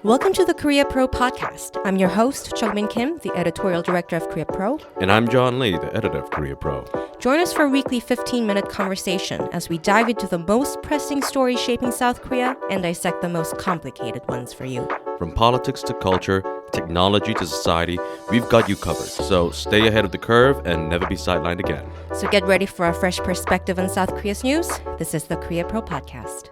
Welcome to the Korea Pro podcast. I'm your host, Chungmin Kim, the editorial director of Korea Pro. And I'm John Lee, the editor of Korea Pro. Join us for a weekly 15-minute conversation as we dive into the most pressing stories shaping South Korea and dissect the most complicated ones for you. From politics to culture, technology to society, we've got you covered. So stay ahead of the curve and never be sidelined again. So get ready for a fresh perspective on South Korea's news. This is the Korea Pro podcast.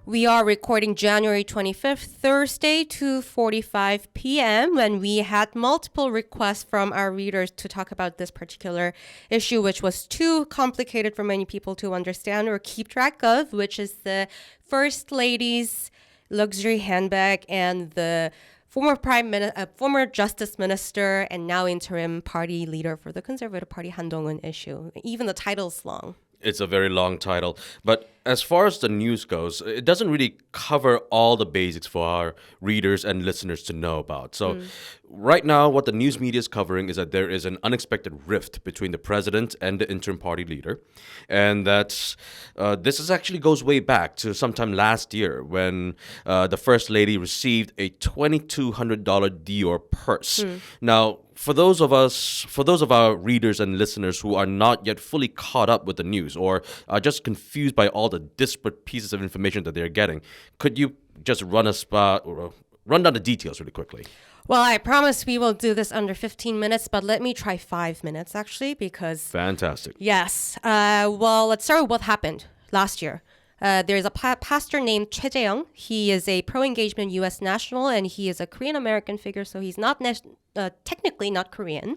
We are recording January 25th, Thursday, 2:45 p.m. when we had multiple requests from our readers to talk about this particular issue, which was too complicated for many people to understand or keep track of, which is the First Lady's luxury handbag and the former Justice Minister and now interim party leader for the Conservative Party, Han Dong-hoon issue. Even the title's long. It's a very long title, but as far as the news goes, it doesn't really cover all the basics for our readers and listeners to know about. So right now, what the news media is covering is that there is an unexpected rift between the president and the interim party leader. And that this actually goes way back to sometime last year when the First Lady received a $2,200 Dior purse. Now, for those of our readers and listeners who are not yet fully caught up with the news or are just confused by all the disparate pieces of information that they're getting, could you just run down the details really quickly? Well, I promise we will do this under 15 minutes, but let me try 5 minutes actually because... Fantastic. Yes. Well, let's start with what happened last year. There's a pastor named Choi Jae-young. He is a pro-engagement U.S. national, and he is a Korean-American figure, so he's not technically not Korean.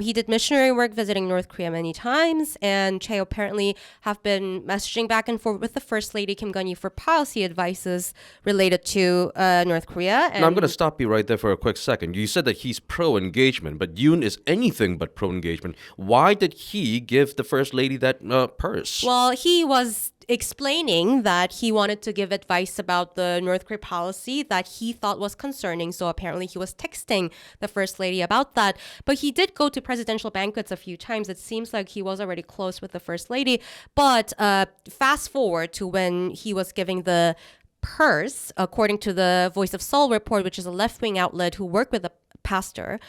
He did missionary work visiting North Korea many times, and Choi apparently have been messaging back and forth with the First Lady Kim Kun-hee for policy advices related to North Korea. Now, I'm going to stop you right there for a quick second. You said that he's pro-engagement, but Yoon is anything but pro-engagement. Why did he give the First Lady that purse? Well, he was explaining that he wanted to give advice about the North Korea policy that he thought was concerning. So apparently he was texting the First Lady about that. But he did go to presidential banquets a few times. It seems like he was already close with the First Lady. But fast forward to when he was giving the purse, according to the Voice of Seoul report, which is a left-wing outlet who worked with the pastor,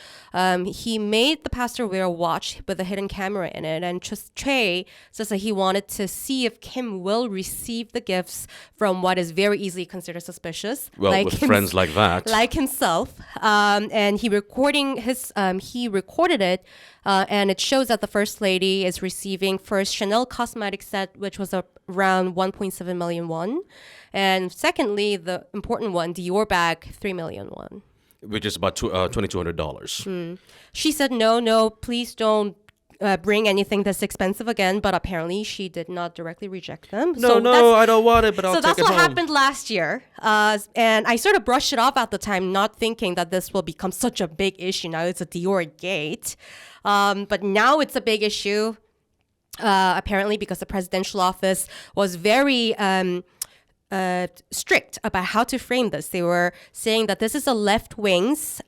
he made the pastor wear a watch with a hidden camera in it, and Choi says that he wanted to see if Kim will receive the gifts from what is very easily considered suspicious. Well, like with friends like that, like himself, and he recorded it, and it shows that the First Lady is receiving first Chanel cosmetic set, which was around 1.7 million won, and secondly, the important one, Dior bag, 3 million won. Which is about $2,200. She said, no, please don't bring anything this expensive again. But apparently she did not directly reject them. No, I don't want it, but I'll take it home. So that's what happened last year. And I sort of brushed it off at the time, not thinking that this will become such a big issue. Now it's a Dior gate. But now it's a big issue, apparently, because the presidential office was very... strict about how to frame this. They were saying that this is a left wing's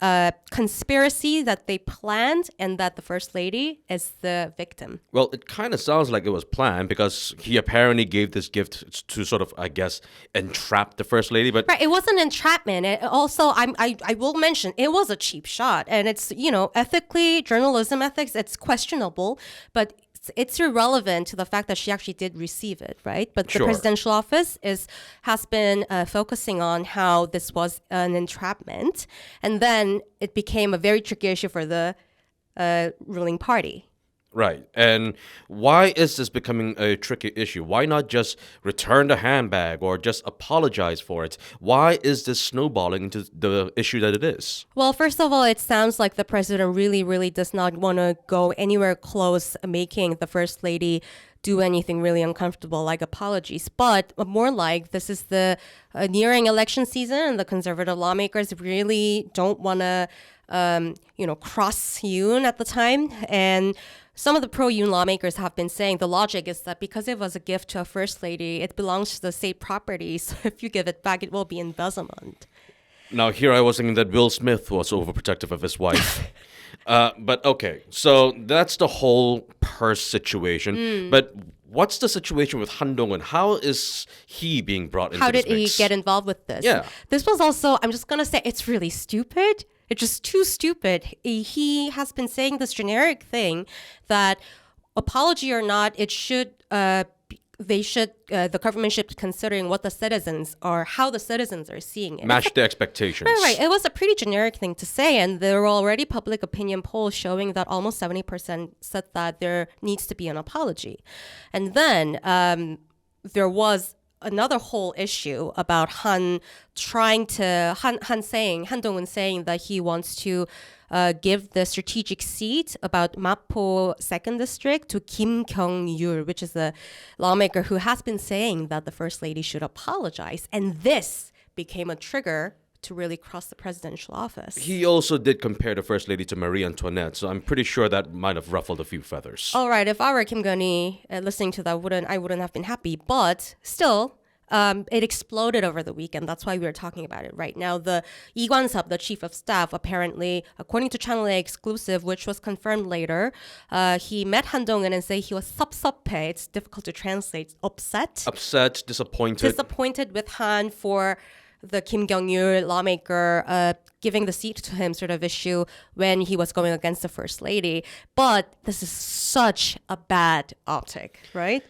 conspiracy that they planned and that the First Lady is the victim. Well, it kind of sounds like it was planned because he apparently gave this gift to sort of, I guess, entrap the First Lady. But right, it wasn't entrapment. It also, I will mention, it was a cheap shot. And it's, ethically, journalism ethics, it's questionable, but it's irrelevant to the fact that she actually did receive it, right? But the presidential office has been focusing on how this was an entrapment. And then it became a very tricky issue for the ruling party. Right. And why is this becoming a tricky issue? Why not just return the handbag or just apologize for it? Why is this snowballing into the issue that it is? Well, first of all, it sounds like the president really, really does not want to go anywhere close making the First Lady do anything really uncomfortable like apologies. But more like this is the nearing election season and the conservative lawmakers really don't want to, cross Yoon at the time. And some of the pro-Yoon lawmakers have been saying the logic is that because it was a gift to a First Lady, it belongs to the state property. So if you give it back, it will be embezzlement. Now, here I was thinking that Will Smith was overprotective of his wife. But okay, so that's the whole purse situation. But what's the situation with Han Dong-hoon? How is he being brought into How this did he mix? get involved with this? Yeah. This was also, I'm just going to say, it's really stupid. It's just too stupid. He has been saying this generic thing that apology or not, it should, the government should be considering what the citizens or how the citizens are seeing it. Match the expectations. Right. It was a pretty generic thing to say, and there were already public opinion polls showing that almost 70% said that there needs to be an apology. And then there was another whole issue about Han Dong-hoon saying that he wants to give the strategic seat about Mapo second district to Kim Kyung-yul, which is a lawmaker who has been saying that the first lady should apologize. And this became a trigger to really cross the presidential office. He also did compare the First Lady to Marie Antoinette, so I'm pretty sure that might have ruffled a few feathers. All right, if I were Kim Kun-hee listening to that, I wouldn't have been happy. But still, it exploded over the weekend. That's why we are talking about it right now. The Lee Kwan-sub, the chief of staff, apparently, according to Channel A exclusive, which was confirmed later, he met Han Dong-hoon and said he was 섭섭해. It's difficult to translate. Upset. Upset, disappointed. Disappointed with Han for the Kim Kyung-yul lawmaker giving the seat to him sort of issue when he was going against the first lady. But this is such a bad optic, right?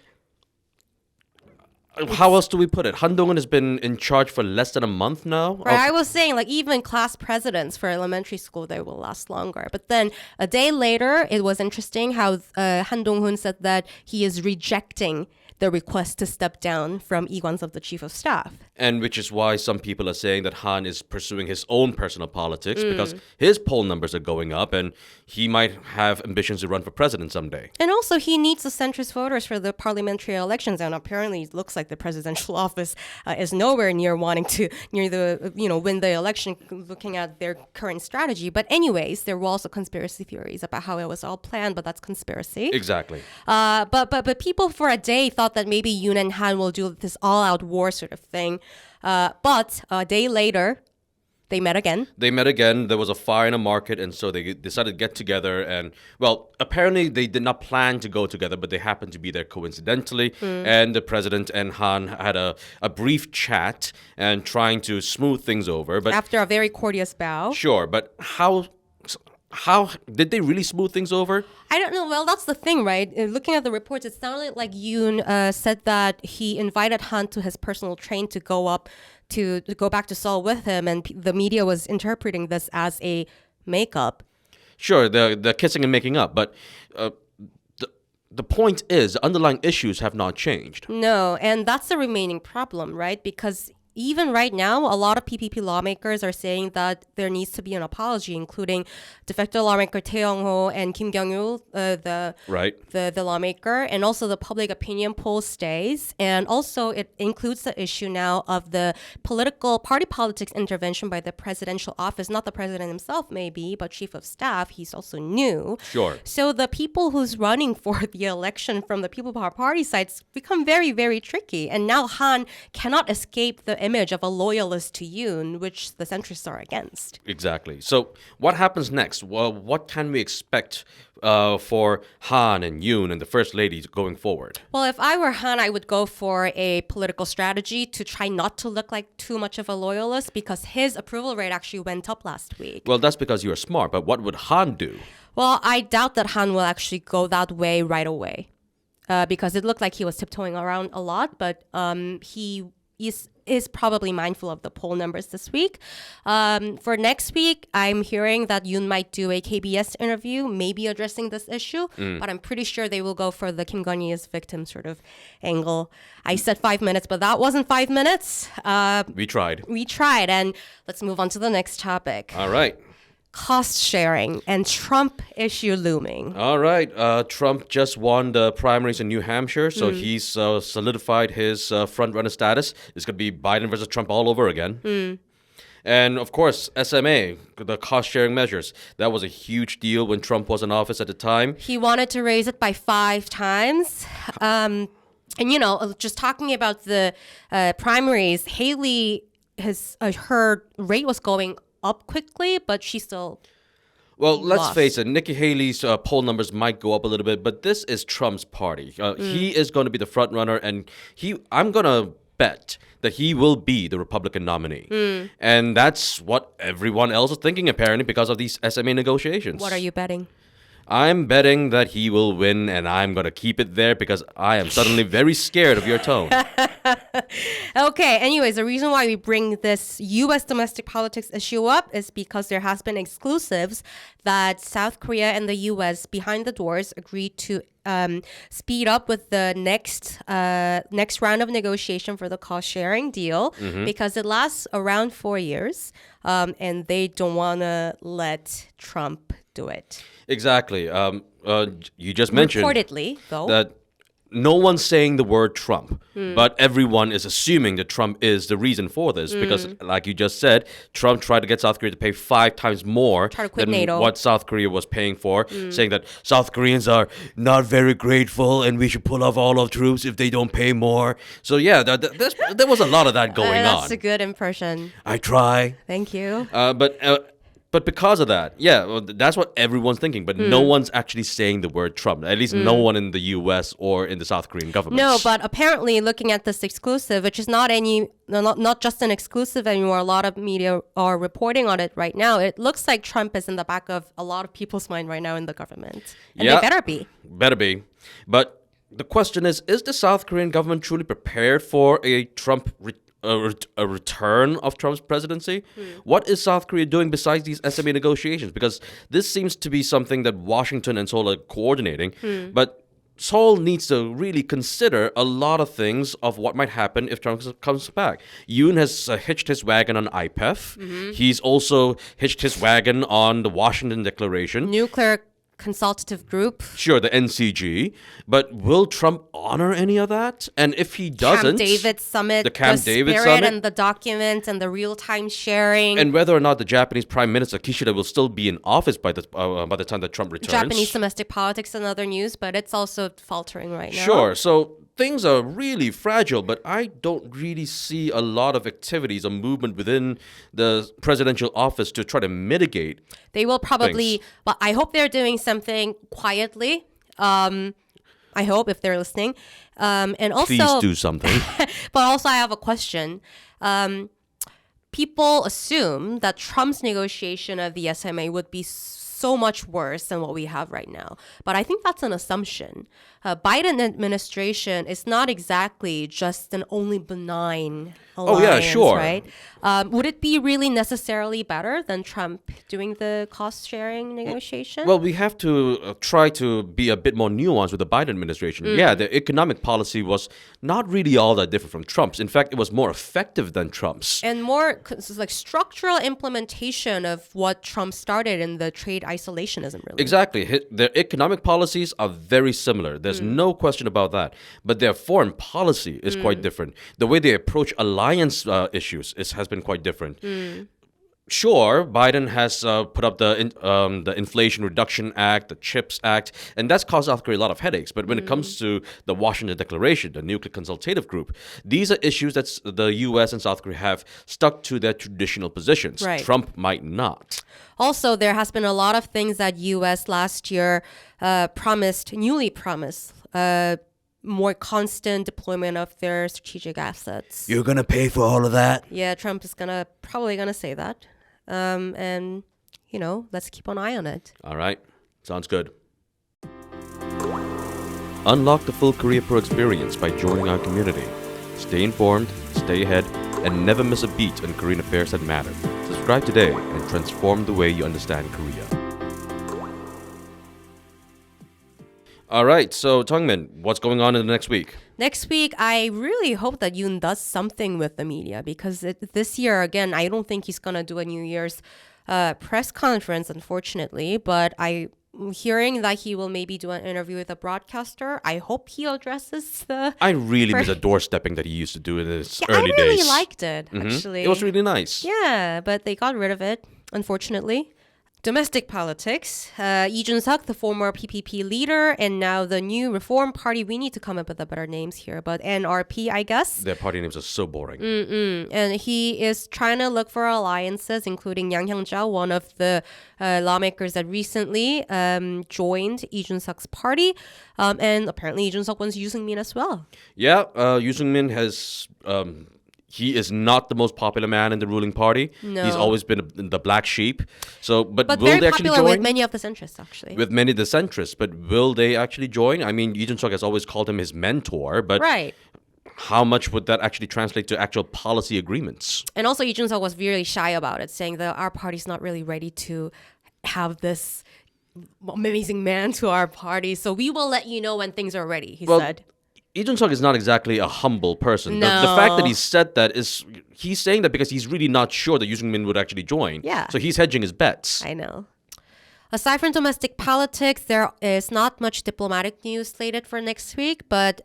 How else do we put it? Han Dong-hoon has been in charge for less than a month now. Right, I was saying, like, even class presidents for elementary school, they will last longer. But then a day later, it was interesting how Han Dong-hoon said that he is rejecting the request to step down from Lee Kwan-sub, the chief of staff. And which is why some people are saying that Han is pursuing his own personal politics because his poll numbers are going up and he might have ambitions to run for president someday. And also, he needs the centrist voters for the parliamentary elections. And apparently, it looks like the presidential office is nowhere near wanting to win the election, looking at their current strategy. But anyways, there were also conspiracy theories about how it was all planned, but that's conspiracy. Exactly. But people for a day thought that maybe Yoon and Han will do this all-out war sort of thing. But a day later, they met again. There was a fire in a market, and so they decided to get together. And, well, apparently they did not plan to go together, but they happened to be there coincidentally. And the president and Han had a brief chat and trying to smooth things over. But After a very courteous bow. sure, but how did they really smooth things over? I don't know. Well, that's the thing, right? Looking at the reports, it sounded like Yoon said that he invited Han to his personal train to go back to Seoul with him, and the media was interpreting this as a makeup. Sure, the kissing and making up, but the point is, the underlying issues have not changed. No, and that's the remaining problem, right? Because even right now, a lot of PPP lawmakers are saying that there needs to be an apology, including de facto lawmaker Tae Young-ho and Kim Kyung-yul, the lawmaker, and also the public opinion poll stays. And also, it includes the issue now of the party politics intervention by the presidential office, not the president himself, maybe, but chief of staff. He's also new. Sure. So the people who's running for the election from the People Power Party sides become very, very tricky. And now Han cannot escape the image of a loyalist to Yoon, which the centrists are against. Exactly. So what happens next? Well, what can we expect for Han and Yoon and the First Lady going forward? Well, if I were Han, I would go for a political strategy to try not to look like too much of a loyalist because his approval rate actually went up last week. Well, that's because you're smart, but what would Han do? Well, I doubt that Han will actually go that way right away because it looked like he was tiptoeing around a lot, but he is probably mindful of the poll numbers this week. For next week, I'm hearing that Yoon might do a KBS interview, maybe addressing this issue, but I'm pretty sure they will go for the Kim Kun-hee as victim sort of angle. I said 5 minutes, but that wasn't 5 minutes. We tried. And let's move on to the next topic. All right. Cost sharing and Trump issue looming. All right. Trump just won the primaries in New Hampshire, so he's solidified his frontrunner status. It's going to be Biden versus Trump all over again. And of course, SMA, the cost sharing measures. That was a huge deal when Trump was in office at the time. He wanted to raise it by 5 times. And, just talking about the primaries, Haley, her rate was going up quickly, but she still Well, let's lost. face it, Nikki Haley's poll numbers might go up a little bit, but this is Trump's party. He is going to be the front runner, and I'm going to bet that he will be the Republican nominee. And that's what everyone else is thinking, apparently, because of these SMA negotiations. What are you betting? I'm betting that he will win, and I'm going to keep it there because I am suddenly very scared of your tone. Okay, anyways, the reason why we bring this U.S. domestic politics issue up is because there has been exclusives that South Korea and the U.S. behind the doors agreed to speed up with the next round of negotiation for the cost sharing deal because it lasts around 4 years, and they don't want to let Trump do it. Exactly. You just mentioned Reportedly, though. that no one's saying the word Trump, but everyone is assuming that Trump is the reason for this because, like you just said, Trump tried to get South Korea to pay 5 times more Try to quit than NATO. what South Korea was paying for, saying that South Koreans are not very grateful and we should pull off all our troops if they don't pay more. So yeah, there was a lot of that going That's on. a good impression. I try. Thank you. But because of that, well, that's what everyone's thinking. But no one's actually saying the word Trump. At least no one in the U.S. or in the South Korean government. No, but apparently looking at this exclusive, which is not just an exclusive anymore, a lot of media are reporting on it right now. It looks like Trump is in the back of a lot of people's mind right now in the government. And they better be. Better be. But the question is the South Korean government truly prepared for a return of Trump's presidency? What is South Korea doing besides these SMA negotiations? Because this seems to be something that Washington and Seoul are coordinating, but Seoul needs to really consider a lot of things of what might happen if Trump comes back. Yoon has hitched his wagon on IPEF. He's also hitched his wagon on the Washington Declaration. Nuclear consultative group. Sure, the NCG. But will Trump honor any of that? And if he doesn't... Camp David Summit. The Camp David spirit Summit. and the documents and the real-time sharing. And whether or not the Japanese Prime Minister Kishida will still be in office by the time that Trump returns. Japanese domestic politics and other news, but it's also faltering right now. Sure. So things are really fragile, but I don't really see a lot of activities or movement within the presidential office to try to mitigate. They will probably, well, I hope they're doing something quietly. I hope if they're listening. And also, Please do something. But also I have a question. People assume that Trump's negotiation of the SMA would be so much worse than what we have right now. But I think that's an assumption. Biden administration is not exactly just an only benign alliance, right? Would it be really necessarily better than Trump doing the cost-sharing negotiation? Well, we have to try to be a bit more nuanced with the Biden administration. Yeah, the economic policy was not really all that different from Trump's. In fact, it was more effective than Trump's. And more like structural implementation of what Trump started in the trade isolationism, really. Exactly. Their economic policies are very similar. There's no question about that. But their foreign policy is quite different. The way they approach alliance issues has been quite different. Sure, Biden has put up the Inflation Reduction Act, the CHIPS Act, and that's caused South Korea a lot of headaches. But when it comes to the Washington Declaration, the Nuclear Consultative Group, these are issues that the U.S. and South Korea have stuck to their traditional positions. Right. Trump might not. Also, there has been a lot of things that U.S. last year newly promised, more constant deployment of their strategic assets. You're going to pay for all of that? Yeah, Trump is probably gonna say that. And, let's keep an eye on it. All right. Sounds good. Unlock the full Korea Pro experience by joining our community. Stay informed, stay ahead, and never miss a beat on Korean affairs that matter. Subscribe today and transform the way you understand Korea. All right, so Tungmin, what's going on in the next week? Next week, I really hope that Yoon does something with the media because this year, again, I don't think he's going to do a New Year's press conference, unfortunately, but I'm hearing that he will maybe do an interview with a broadcaster. I hope he addresses the... I really miss the doorstepping that he used to do in his early days. I really days. liked it, actually. It was really nice. Yeah, but they got rid of it, unfortunately. Domestic politics. Lee Jun-suk, the former PPP leader, and now the new Reform Party. We need to come up with the better names here, but NRP, I guess. Their party names are so boring. And he is trying to look for alliances, including Yang Hyung-ja, one of the lawmakers that recently joined Lee Jun-suk's party. And apparently Lee Jun-suk wants Yoo Seung-min as well. Yeah, Yoo Seung-min has... he is not the most popular man in the ruling party. No. He's always been the black sheep. So, but will very they actually popular join? with many of the centrists, actually. With many of the centrists, but will they actually join? I mean, Lee Jun-suk has always called him his mentor, but Right. how much would that actually translate to actual policy agreements? And also, Lee Jun-suk was really shy about it, saying that our party's not really ready to have this amazing man to our party. So we will let you know when things are ready, he said. Lee Jun-suk is not exactly a humble person. The No. fact that he said that is, he's saying that because he's really not sure that Yoo Seung-min would actually join. Yeah. So he's hedging his bets. I know. Aside from domestic politics, there is not much diplomatic news slated for next week, but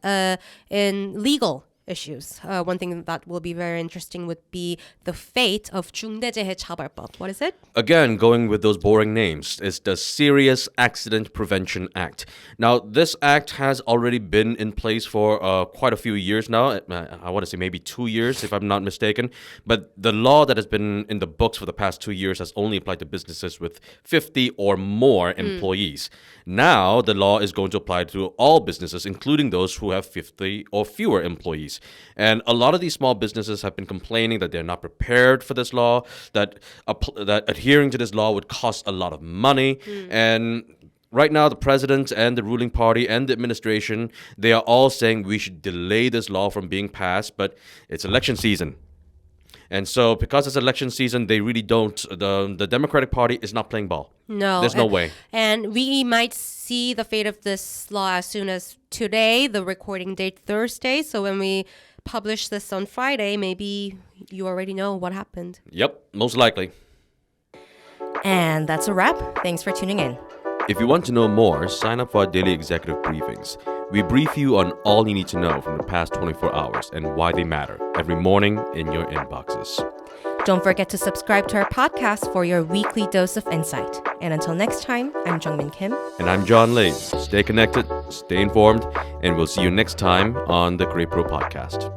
in legal issues, one thing that will be very interesting would be the fate of 중대재해처벌법. What is it? Again, going with those boring names, it's the Serious Accident Prevention Act. Now, this act has already been in place for quite a few years now. I want to say maybe 2 years, if I'm not mistaken. But the law that has been in the books for the past 2 years has only applied to businesses with 50 or more employees. Now, the law is going to apply to all businesses, including those who have 50 or fewer employees. And a lot of these small businesses have been complaining that they're not prepared for this law, that adhering to this law would cost a lot of money. And right now, the president and the ruling party and the administration, they are all saying we should delay this law from being passed, but it's election season. And so because it's election season, they really don't, the Democratic Party is not playing ball. No. There's no way. And we might see the fate of this law as soon as today, the recording date Thursday. So when we publish this on Friday, maybe you already know what happened. Yep, most likely. And that's a wrap. Thanks for tuning in. If you want to know more, sign up for our daily executive briefings. We brief you on all you need to know from the past 24 hours and why they matter every morning in your inboxes. Don't forget to subscribe to our podcast for your weekly dose of insight. And until next time, I'm Jungmin Kim. And I'm John Lay. Stay connected, stay informed, and we'll see you next time on the Great Pro Podcast.